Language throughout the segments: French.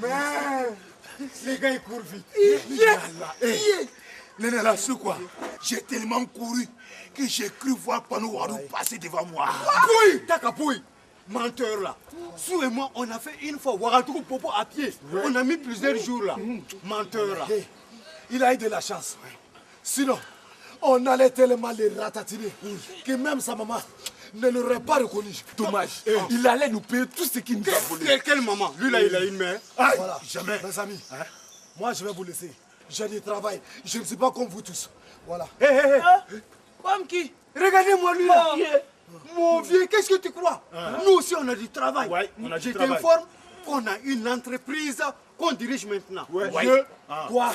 Mais les gars ils courent vite. Néné là, c'est quoi? J'ai tellement couru que j'ai cru voir Pano Warou passer devant moi. Pouille, Takapouille, menteur là. Sou et moi, on a fait une fois Ouagadougou Popo à pied. On a mis plusieurs jours là. Menteur là. Il a eu de la chance. Sinon, on allait tellement les ratatiner que même sa maman ne l'aurait pas reconnu. Dommage. Il allait nous payer tout ce qu'il nous a volé. Quelle maman? Lui là, il a une mère. Voilà, jamais. Mes amis, moi je vais vous laisser. J'ai du travail. Je ne suis pas comme vous tous. Voilà. Comme qui? Regardez-moi lui là. Mon vieux, qu'est-ce que tu crois? Nous aussi on a du travail. Ouais, on a du Je travail. t'informe qu'on a une entreprise qu'on dirige maintenant. Quoi?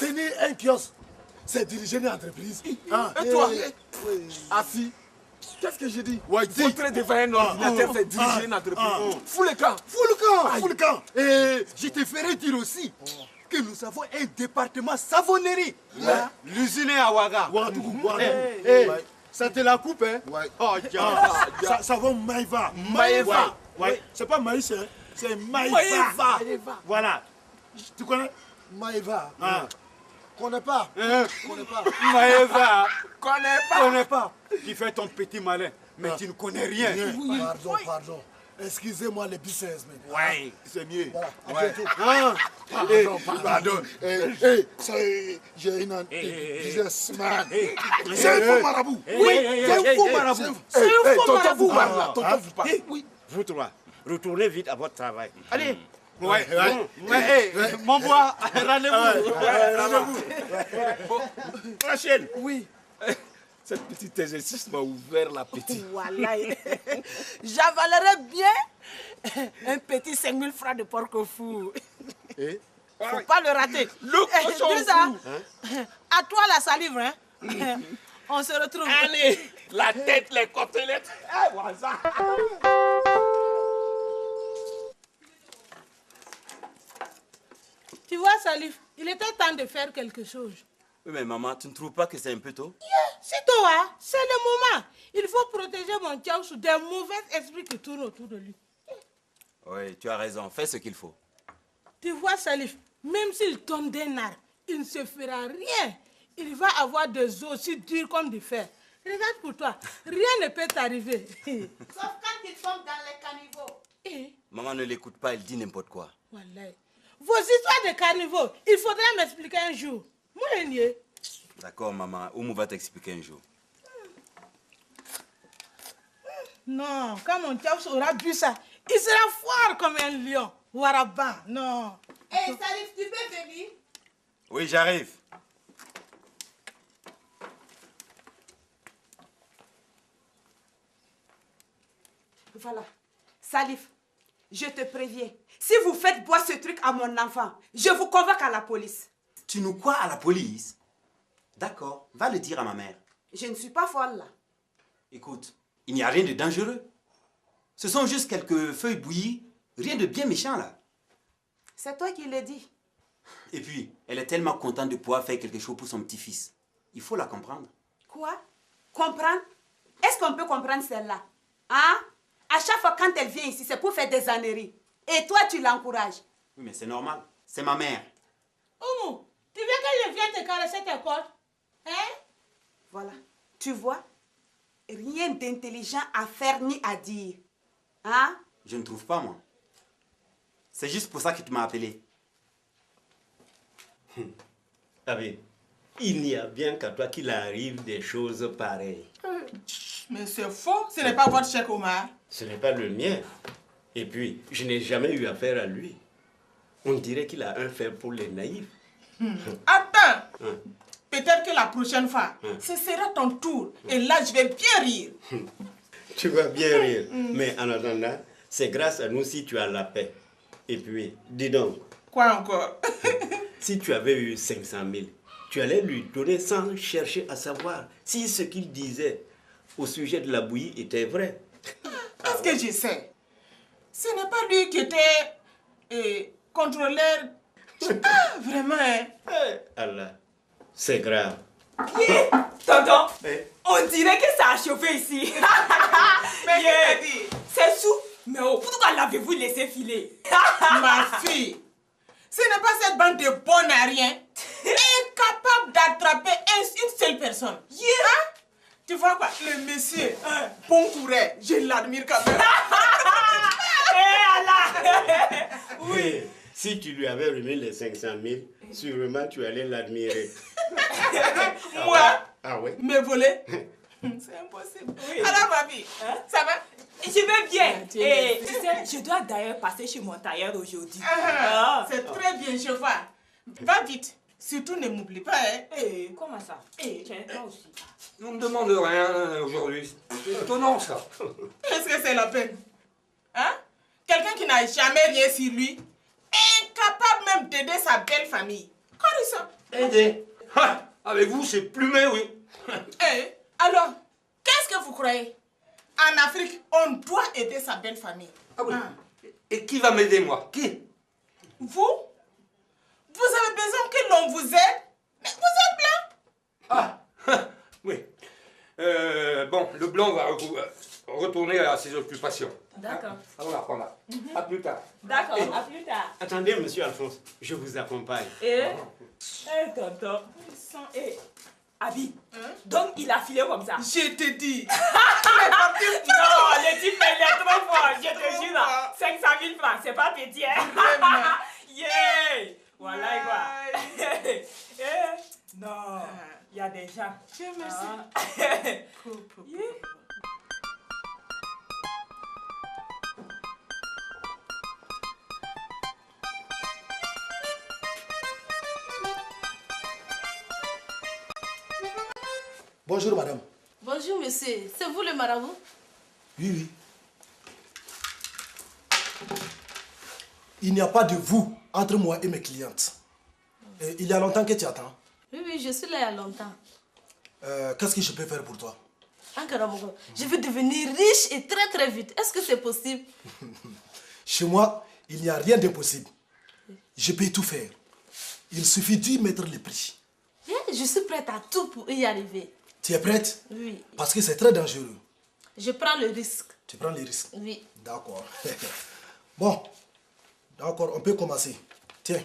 Tenir un kiosque, c'est diriger une entreprise. Et toi? Assis. Qu'est-ce que j'ai dit? Montrer devant un ordinateur, c'est diriger une entreprise. Fous le camp. Fous le camp. Et je te ferai dire aussi que nous avons un département savonnerie. L'usine est à Ouaga. Ça te la coupe, hein? Oh, Ça va Maïva. Maïva. Ouais. C'est pas maïs, hein? C'est Maïva. Voilà. Tu connais? Maïva. Connais pas? Connais pas. Maëva. Connais pas. Tu fais ton petit malin, mais tu ne connais rien. Pardon. Excusez-moi les business, mais. Ouais, c'est mieux. Voilà, à bientôt. Pardon. J'ai une businessman. C'est un faux marabout. C'est un faux marabout. C'est un faux marabout. Tonton, vous parlez. Vous trois, retournez vite à votre travail. Allez. Mon bois, rendez-vous. Rachel. Oui. Cette petite exercice m'a ouvert l'appétit. Voilà. J'avalerais bien un petit 5000 francs de porc au four. Faut pas le rater. Le cochon Dis ça. À toi la salive, hein. On se retrouve. Allez, la tête, les côtelettes. Voilà. Tu vois, Salif, il était temps de faire quelque chose. Oui, mais maman, tu ne trouves pas que c'est un peu tôt? C'est toi, hein? C'est le moment. Il faut protéger mon Tchaouchou des mauvais esprits qui tournent autour de lui. Oui, tu as raison. Fais ce qu'il faut. Tu vois, Salif, même s'il tombe d'un arbre, il ne se fera rien. Il va avoir des os aussi durs comme du fer. Regarde pour toi, rien ne peut t'arriver. Sauf quand il tombe dans les caniveaux. Maman, ne l'écoute pas, elle dit n'importe quoi. Voilà. Vos histoires de carnivores, il faudrait m'expliquer un jour. Moulinier. D'accord, maman. Oumou va t'expliquer un jour. Non, quand mon Tchaouchou aura bu ça, il sera fort comme un lion. Waraba, non. Salif, tu peux venir? Oui, j'arrive. Voilà. Salif, je te préviens. Si vous faites boire ce truc à mon enfant, je vous convoque à la police. Tu nous crois à la police? D'accord, va le dire à ma mère. Je ne suis pas folle là. Écoute, il n'y a rien de dangereux. Ce sont juste quelques feuilles bouillies, rien de bien méchant là. C'est toi qui le dis. Et puis, elle est tellement contente de pouvoir faire quelque chose pour son petit-fils. Il faut la comprendre. Quoi? Comprendre? Est-ce qu'on peut comprendre celle-là? Hein? À chaque fois quand elle vient ici, c'est pour faire des âneries. Et toi, tu l'encourages. Oui, mais c'est normal. C'est ma mère. Oumou, tu veux que je vienne te caresser tes côtes? Hein? Voilà. Tu vois? Rien d'intelligent à faire ni à dire. Hein? Je ne trouve pas, moi. C'est juste pour ça que tu m'as appelé. Abi, il n'y a bien qu'à toi qu'il arrive des choses pareilles. Mais c'est faux, ce n'est pas votre chèque Omar. Ce n'est pas le mien. Et puis, je n'ai jamais eu affaire à lui. On dirait qu'il a un fait pour les naïfs. Attends, peut-être que la prochaine fois, ce sera ton tour. Et là, je vais bien rire. Tu vas bien rire. Mais en attendant, c'est grâce à nous si tu as la paix. Et puis, dis donc. Quoi encore? Si tu avais eu 500 000, tu allais lui donner sans chercher à savoir si ce qu'il disait au sujet de la bouillie était vrai. Est-ce que je sais? Ce n'est pas lui qui était contrôleur. Ah, vraiment, hein? Allah, c'est grave. Tonton, on dirait que ça a chauffé ici. Mais qu'est-ce que tu as dit? C'est sous. Mais oh, pourquoi l'avez-vous laissé filer? Ma fille, ce n'est pas cette bande de bonnes à rien incapable d'attraper une seule personne. Hein? Tu vois quoi? Le monsieur, bon courage, je l'admire quand même. Oui. Si tu lui avais remis les 500 000, sûrement tu allais l'admirer. Moi? Ah oui? Me voler? C'est impossible. Oui. Alors ma fille, ça va? Je vais bien. Et tu sais, je dois d'ailleurs passer chez mon tailleur aujourd'hui. C'est très bien, chauffeur. Va vite. Surtout ne m'oublie pas, hein. Comment ça? Tiens, toi aussi. On ne demande rien aujourd'hui. C'est étonnant, ça. Est-ce que c'est la peine? Hein? Quelqu'un qui n'a jamais rien sur lui, incapable même d'aider sa belle famille. Comment ça? Aider? Avec vous, c'est plumé, oui. Alors, qu'est-ce que vous croyez? En Afrique, on doit aider sa belle famille. Ah oui. Et qui va m'aider, moi? Qui? Vous? Vous avez besoin que l'on vous aide? Mais vous êtes blanc. Oui. Bon, le blanc va retourner à ses occupations. D'accord. On la prend là. À plus tard. D'accord, à plus tard. Attendez, monsieur Alphonse, je vous accompagne. Tonton, Abi, donc il a filé comme ça. Je te dis. Non, le type il est trop fort, je te jure. 500 000 francs, c'est pas petit, hein. Yeah! Voilà quoi. Non, il y a des gens. Dieu merci. Bonjour madame. Bonjour monsieur, c'est vous le marabout? Oui, oui. Il n'y a pas de vous entre moi et mes clientes. Et il y a longtemps que tu attends. Oui, oui, je suis là il y a longtemps. Qu'est-ce que je peux faire pour toi? Ankaramogo, je veux devenir riche et très très vite. Est-ce que c'est possible? Chez moi, il n'y a rien d'impossible. Je peux tout faire. Il suffit d'y mettre le prix. Je suis prête à tout pour y arriver. Tu es prête? Oui. Parce que c'est très dangereux. Je prends le risque. Tu prends les risques? Oui. D'accord. Bon, d'accord, on peut commencer. Tiens,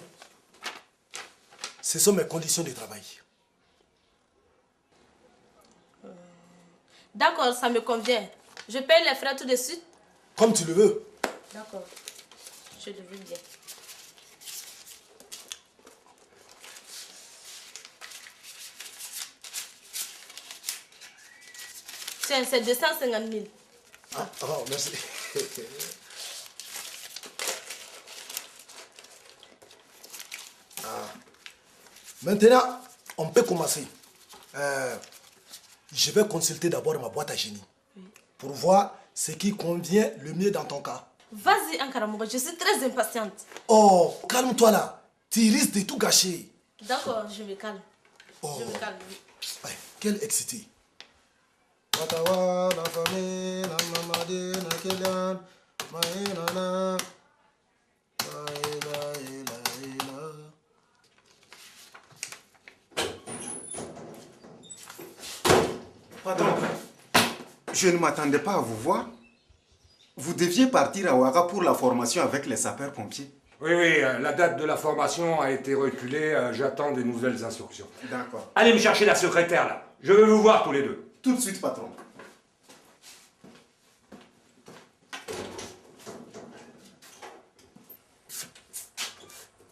ce sont mes conditions de travail. D'accord, ça me convient. Je paye les frais tout de suite? Comme tu le veux. D'accord, je le veux bien. Tiens, c'est 250 000. Oh, merci. Maintenant, on peut commencer. Je vais consulter d'abord ma boîte à génie pour voir ce qui convient le mieux dans ton cas. Vas-y, Ankaramogo, je suis très impatiente. Oh, calme-toi là. Tu risques de tout gâcher. D'accord, je me calme. Oh. Je me calme. Ouais, quel excité. Watawa, la famille, la mamadi, la kélian, maïnana, Patron, je ne m'attendais pas à vous voir. Vous deviez partir à Ouaga pour la formation avec les sapeurs-pompiers. Oui, oui, la date de la formation a été reculée. J'attends des nouvelles instructions. D'accord. Allez me chercher la secrétaire, là. Je veux vous voir tous les deux. Tout de suite, patron.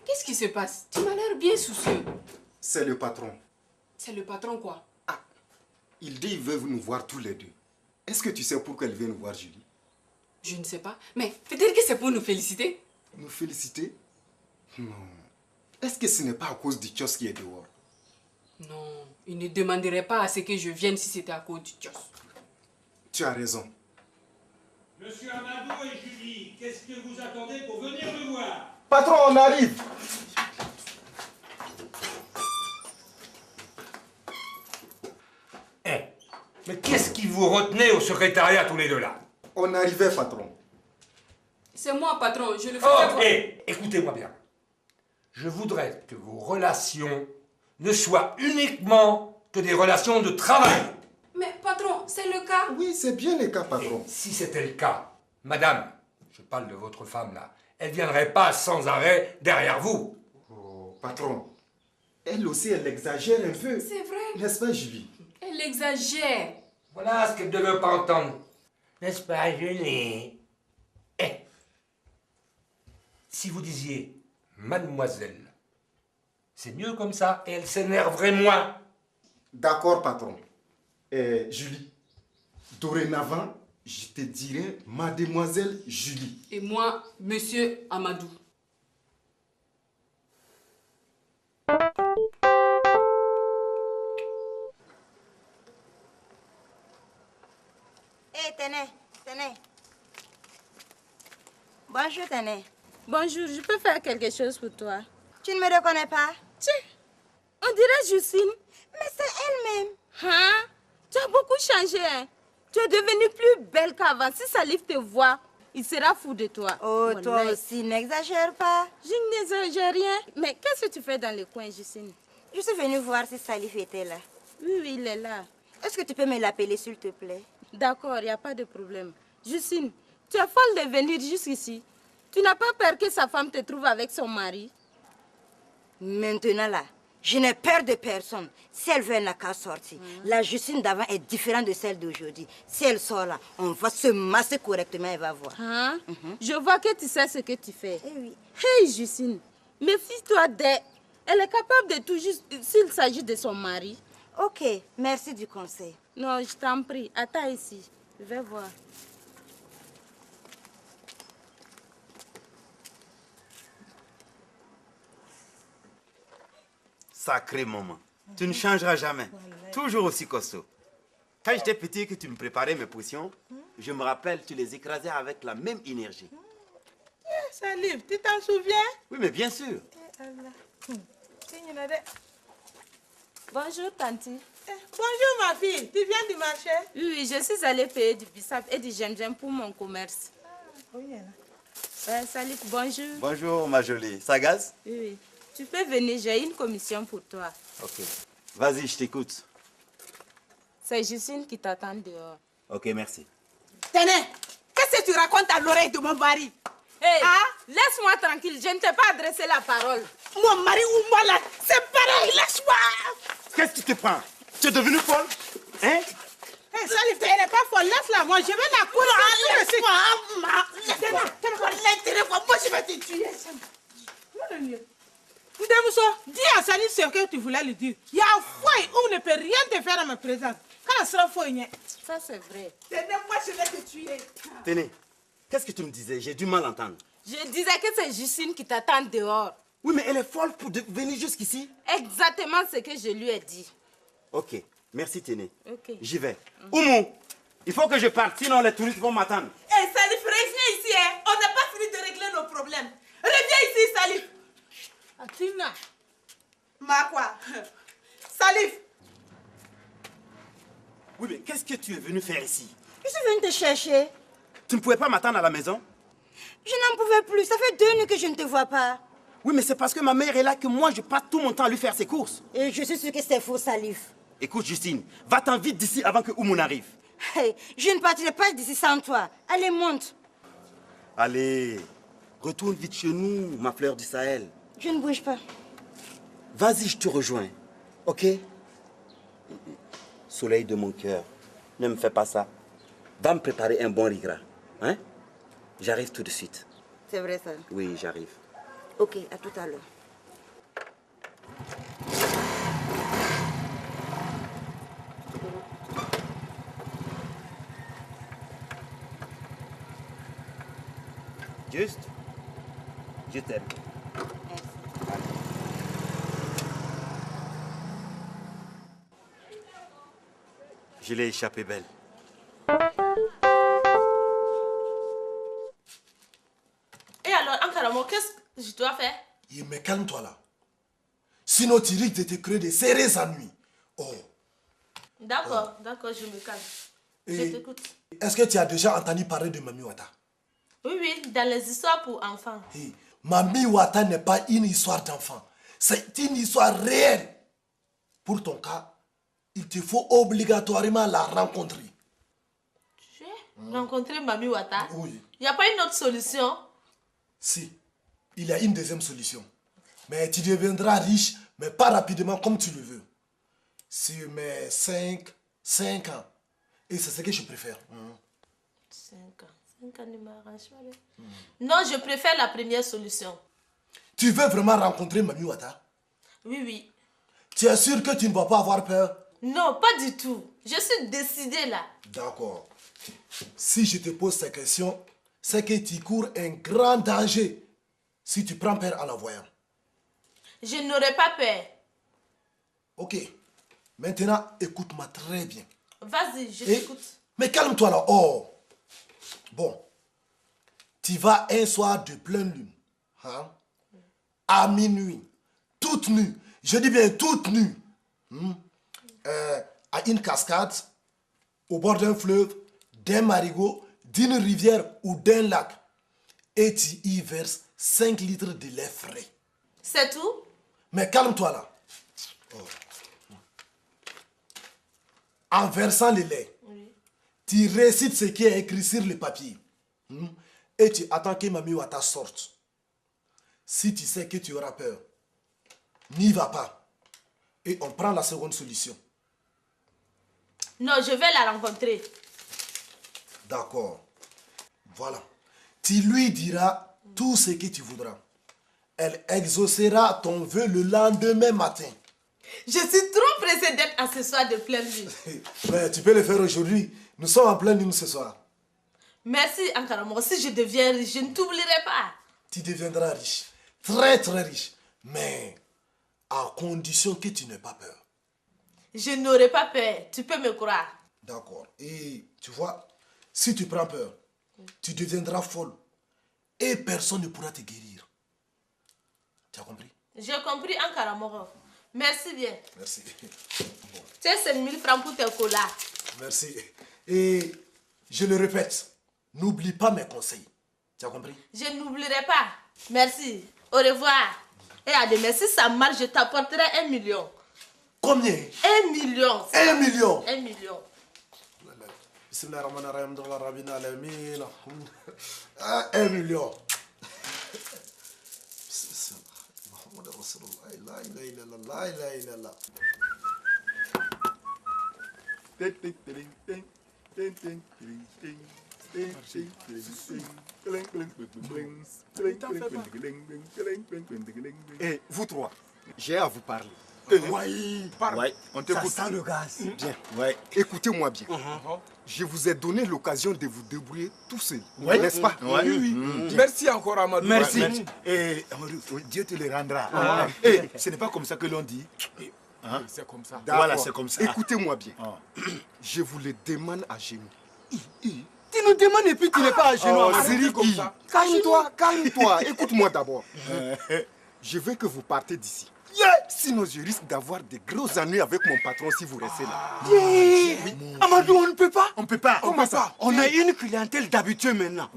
Qu'est-ce qui se passe? Tu m'as l'air bien soucieux. C'est le patron. C'est le patron quoi? Il dit qu'il veut nous voir tous les deux. Est-ce que tu sais pourquoi il veut nous voir, Julie? Je ne sais pas. Mais peut-être que c'est pour nous féliciter. Nous féliciter? Non. Est-ce que ce n'est pas à cause du kiosque qui est dehors? Non, il ne demanderait pas à ce que je vienne si c'était à cause du kiosque. Tu as raison. Monsieur Amadou et Julie, qu'est-ce que vous attendez pour venir me voir? Patron, on arrive. Mais qu'est-ce qui vous retenait au secrétariat tous les deux là? On arrivait, patron. C'est moi, patron, je le fais. Oh, écoutez-moi bien. Je voudrais que vos relations ne soient uniquement que des relations de travail. Mais patron, c'est le cas. Oui, c'est bien le cas, patron. Et si c'était le cas, madame, Je parle de votre femme là. Elle ne viendrait pas sans arrêt derrière vous. Oh, patron. Elle aussi, elle exagère un peu. C'est vrai. N'est-ce pas, Julie? Elle exagère. Voilà ce qu'elle ne veut pas entendre. N'est-ce pas, Julie? Eh, si vous disiez mademoiselle, c'est mieux comme ça et elle s'énerverait moins. D'accord, patron. Julie, dorénavant, je te dirai mademoiselle Julie. Et moi, monsieur Amadou. Hé, tenez. Bonjour, tenez. Bonjour, je peux faire quelque chose pour toi? Tu ne me reconnais pas? Tiens, on dirait Justine. Mais c'est elle-même. Hein? Tu as beaucoup changé, hein? Tu es devenue plus belle qu'avant. Si Salif te voit, il sera fou de toi. Oh, toi aussi, n'exagère pas. Je n'exagère rien. Mais qu'est-ce que tu fais dans le coin, Justine? Je suis venue voir si Salif était là. Oui, il est là. Est-ce que tu peux me l'appeler, s'il te plaît? D'accord, il n'y a pas de problème. Justine, tu es folle de venir jusqu'ici. Tu n'as pas peur que sa femme te trouve avec son mari? Maintenant, là, je n'ai peur de personne. Si elle veut, elle n'a qu'à sortir. La Justine d'avant est différente de celle d'aujourd'hui. Si elle sort là, on va se masser correctement, elle va voir. Hein? Je vois que tu sais ce que tu fais. Eh oui. Hey, Justine, méfie-toi d'elle. Elle est capable de tout juste s'il s'agit de son mari. Ok, merci du conseil. Non, je t'en prie. Attends ici. Je vais voir. Sacré maman. Tu ne changeras jamais. Toujours aussi costaud. Quand j'étais petit que tu me préparais mes potions, je me rappelle, tu les écrasais avec la même énergie. Salif, tu t'en souviens? Oui, mais bien sûr. Bonjour, Tanti. Bonjour, ma fille. Tu viens du marché? Oui, je suis allée payer du bissap et du jem-jem pour mon commerce. Salif, bonjour. Bonjour, ma jolie. Ça gaze? Oui. Tu peux venir, j'ai une commission pour toi. Ok. Vas-y, je t'écoute. C'est Justine qui t'attend dehors. Ok, merci. Tenez, qu'est-ce que tu racontes à l'oreille de mon mari? Hey, laisse-moi tranquille, je ne t'ai pas adressé la parole. Mon mari ou moi là, c'est pareil, laisse-moi. Qu'est-ce que tu te prends? Tu es devenue folle? Hein? Hey, Salif, elle n'est pas folle, laisse-la, moi, je vais la courir. Laisse-moi, moi je vais te tuer. Ndemousso, dis à Salif ce que tu voulais lui dire. Il y a un foyer où on ne peut rien te faire à ma présence. Quand elle sera foyer. Ça, c'est vrai. Tenez, moi je vais te tuer. Tenez, qu'est-ce que tu me disais? J'ai du mal à entendre. Je disais que c'est Justine qui t'attend dehors. Oui, mais elle est folle pour venir jusqu'ici. Exactement ce que je lui ai dit. Ok, merci Téné. Ok. J'y vais. Oumou, il faut que je parte, sinon les touristes vont m'attendre. Hé, Salif, reviens ici, hein. On n'a pas fini de régler nos problèmes. Reviens ici, Salif. Atina. Ma quoi? Salif. Oui, mais qu'est-ce que tu es venu faire ici? Je suis venue te chercher. Tu ne pouvais pas m'attendre à la maison? Je n'en pouvais plus. Ça fait 2 nuits que je ne te vois pas. Oui, mais c'est parce que ma mère est là que moi, je passe tout mon temps à lui faire ses courses. Et je suis sûre que c'est faux, Salif. Écoute, Justine, va-t'en vite d'ici avant que Oumoun arrive. Hey, je ne partirai pas d'ici sans toi. Allez, monte. Allez, retourne vite chez nous, ma fleur du Sahel. Je ne bouge pas. Vas-y, je te rejoins. Ok? Soleil de mon cœur, ne me fais pas ça. Va me préparer un bon rigra. Hein? J'arrive tout de suite. C'est vrai, ça? Oui, j'arrive. Ok, à tout à l'heure. Juste, je t'aime. Je l'ai échappé belle. Et alors, Ankaramo, qu'est-ce que je dois faire? Mais calme-toi là. Sinon, tu risques de te créer des sérieux ennuis. Oh. D'accord, d'accord, je me calme. Je t'écoute. Est-ce que tu as déjà entendu parler de Mami Wata? Oui, oui, dans les histoires pour enfants. Mami Wata n'est pas une histoire d'enfant. C'est une histoire réelle. Pour ton cas, il te faut obligatoirement la rencontrer. Rencontrer Mami Wata? Oui. Il n'y a pas une autre solution? Si, il y a une deuxième solution. Mais tu deviendras riche, mais pas rapidement comme tu le veux. Sur mes 5 ans. Et c'est ce que je préfère. 5 ans. 5 ans ne m'arrange pas. Non, je préfère la première solution. Tu veux vraiment rencontrer Mami Wata? Oui, oui. Tu es sûr que tu ne vas pas avoir peur? Non, pas du tout. Je suis décidée là. D'accord. Si je te pose ces questions, c'est que tu cours un grand danger si tu prends peur en la voyant. Je n'aurai pas peur. Ok. Maintenant, écoute-moi très bien. Vas-y, je t'écoute. Mais calme-toi là. Oh. Bon. Tu vas un soir de pleine lune. Hein? À minuit. Toute nue. Je dis bien toute nue. À une cascade, au bord d'un fleuve, d'un marigot, d'une rivière ou d'un lac. Et tu y verses 5 litres de lait frais. C'est tout? Mais calme-toi là. Oh. En versant le lait, tu récites ce qui est écrit sur le papier. Et tu attends que Mami Wata sorte. Si tu sais que tu auras peur, n'y va pas. Et on prend la seconde solution. Non, je vais la rencontrer. D'accord. Voilà. Tu lui diras tout ce que tu voudras. Elle exaucera ton vœu le lendemain matin. Je suis trop pressée d'être à ce soir de pleine lune. Mais tu peux le faire aujourd'hui. Nous sommes en pleine lune ce soir. Merci, Ankaramo. Si je deviens riche, je ne t'oublierai pas. Tu deviendras riche. Très, très riche. Mais à condition que tu n'aies pas peur. Je n'aurai pas peur. Tu peux me croire. D'accord. Et tu vois, si tu prends peur, tu deviendras folle. Et personne ne pourra te guérir. Tu as compris? J'ai compris, Ankaramo. Merci bien. Merci. Bon. Tu as 5 000 francs pour tes colas. Merci. Et je le répète, n'oublie pas mes conseils. Tu as compris? Je n'oublierai pas. Merci. Au revoir. Et à demain, si ça marche, je t'apporterai 1 million. Combien? 1 million. 1 million. 1 million. Bismillahirrahmanirrahim. 1 million. Et vous trois, j'ai à vous parler. Oui, ouais, on t'écoute. Ça sent le gaz. Bien, ouais. Écoutez-moi bien. Je vous ai donné l'occasion de vous débrouiller tout seul, n'est-ce pas? Oui. Merci encore, Amadou. Merci. Et Amadou, Dieu te le rendra. Et ce n'est pas comme ça que l'on dit. C'est comme ça. Voilà, c'est comme ça. Écoutez-moi bien. Je vous le demande à genoux. Tu nous demandes et puis tu n'es pas à genoux. Calme-toi. Écoute-moi d'abord. Je veux que vous partez d'ici. Sinon, je risque d'avoir de gros ennuis avec mon patron si vous restez là. Amadou, on ne peut pas. On ne peut pas. Comment ça? On a une clientèle d'habitués maintenant.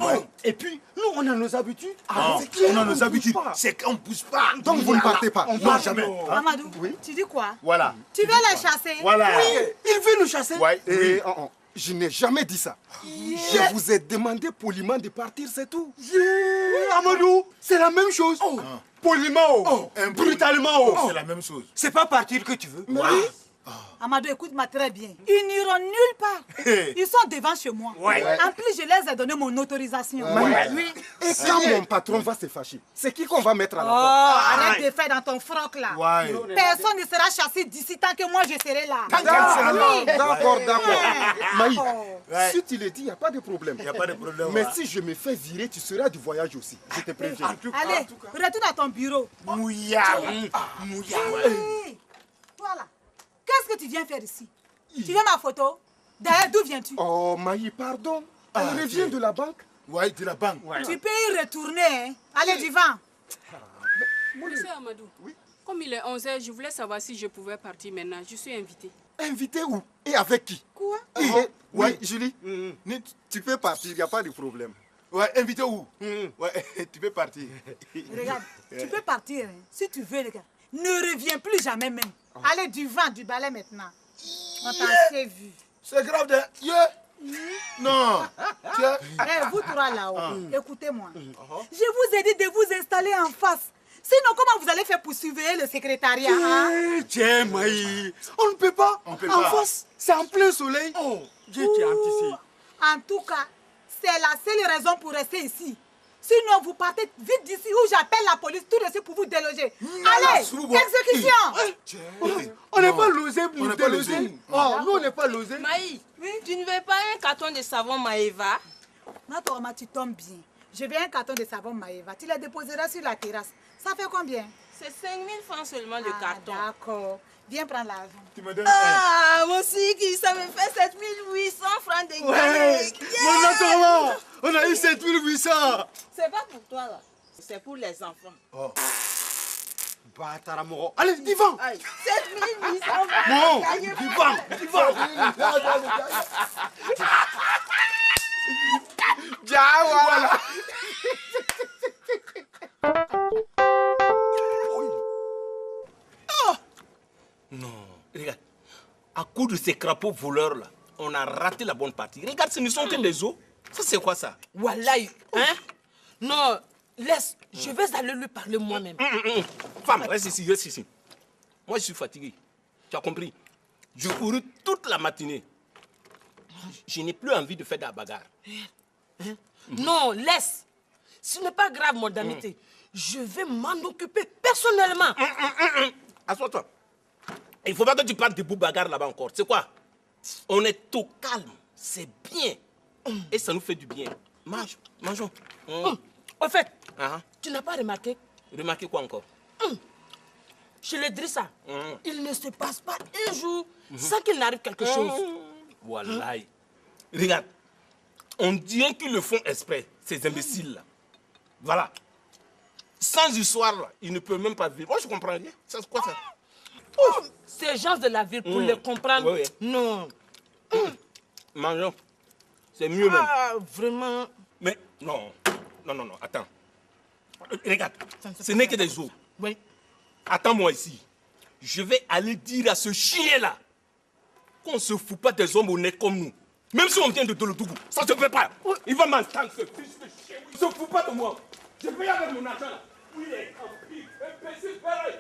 Et puis, nous, on a nos habitudes. On a nos habitudes. C'est qu'on ne pousse pas. Donc, vous ne partez pas. Non, jamais. Amadou, tu dis quoi? Voilà. Tu veux les chasser? Voilà. Oui, il veut nous chasser. Et je n'ai jamais dit ça. Je vous ai demandé poliment de partir, c'est tout. Amadou, c'est la même chose. Poliment, brutalement. C'est la même chose. C'est pas partir que tu veux. Amadou, écoute-moi très bien. Ils n'iront nulle part. Ils sont devant chez moi. En plus, je les ai donné mon autorisation. Oui. Et quand mon patron va se fâcher, c'est qui qu'on va mettre à la porte? Arrête de faire dans ton froc là. Personne ne sera chassé d'ici tant que moi je serai là. D'accord. Maï, si tu le dis, il n'y a pas de problème. Mais si je me fais virer, tu seras du voyage aussi. Je te préviens. Allez, retourne à ton bureau. Mouillard. Voilà. Qu'est-ce que tu viens faire ici? Tu veux ma photo? D'ailleurs, d'où viens-tu? Oh, Maï, pardon. Elle revient de la banque? Oui, de la banque. Tu peux y retourner, hein? Allez, du vent. Monsieur Amadou, comme il est 11h, je voulais savoir si je pouvais partir maintenant. Je suis invitée. Invité où? Et avec qui? Quoi? Oui, Julie, tu peux partir, il n'y a pas de problème. Ouais, invité où? Ouais, tu peux partir. Regarde, tu peux partir, hein, si tu veux, les gars. Ne reviens plus jamais même. Allez, du vent, du balai maintenant. On t'a assez vu. C'est grave de... Non. Eh, vous trois là-haut, écoutez-moi. Je vous ai dit de vous installer en face. Sinon, comment vous allez faire pour surveiller le secrétariat, hein? Tiens, Maï, on ne peut pas. En face, c'est en plein soleil. J'ai anticipé. En tout cas, c'est la seule raison pour rester ici. Sinon, vous partez vite d'ici ou j'appelle la police tout de suite pour vous déloger. Allez, exécution! On n'est pas losé pour nous déloger. Oh, nous, on n'est pas losé. Maï, tu ne veux pas un carton de savon Maëva? Natoma, tu tombes bien. Je veux un carton de savon Maëva. Tu le déposeras sur la terrasse. Ça fait combien? C'est 5 000 francs seulement de carton. D'accord. Viens prendre l'argent. Tu me donnes mon Siki, ça me fait 7 800 francs de Ouais. Mon Natoma, on a eu 7 800. C'est pas pour toi là. C'est pour les enfants. Oh. Bataramoro. Allez, divan. 7 800 francs. Non, divan. Voilà. Non, regarde. À cause de ces crapauds voleurs là, on a raté la bonne partie. Regarde, ce ne sont que des os. Ça, c'est quoi ça? Wallahi, hein? Non, laisse, je vais aller lui parler moi-même. Femme, reste ici, reste ici. Moi, je suis fatigué. Tu as compris? Je cours toute la matinée. Je n'ai plus envie de faire de la bagarre. Hein? Non, laisse. Ce n'est pas grave, mon damité. Je vais m'en occuper personnellement. Assois-toi. Il ne faut pas que tu parles de bout bagarre là-bas encore. C'est quoi? On est au calme. C'est bien. Et ça nous fait du bien. Mangeons. Au fait, tu n'as pas remarqué? Remarqué quoi encore? Chez les Drissa, il ne se passe pas un jour sans qu'il n'arrive quelque chose. Voilà. Regarde, on dirait qu'ils le font exprès, ces imbéciles-là. Voilà. Sans histoire, là, ils ne peuvent même pas vivre. Moi, je comprends rien. C'est quoi ça? Ces gens de la ville, pour les comprendre, non. Mangeons. C'est mieux même. Vraiment. Mais non, attends. Regarde, ce n'est que des os. Oui. Attends-moi ici. Je vais aller dire à ce chien-là qu'on ne se fout pas des hommes honnêtes comme nous. Même si on vient de Dolodougou, ça ne se fait pas. Il va m'entendre, ce fils de chien. Il ne se fout pas de moi. Je vais avec mon argent là. Oui, il est imbécile, pareil.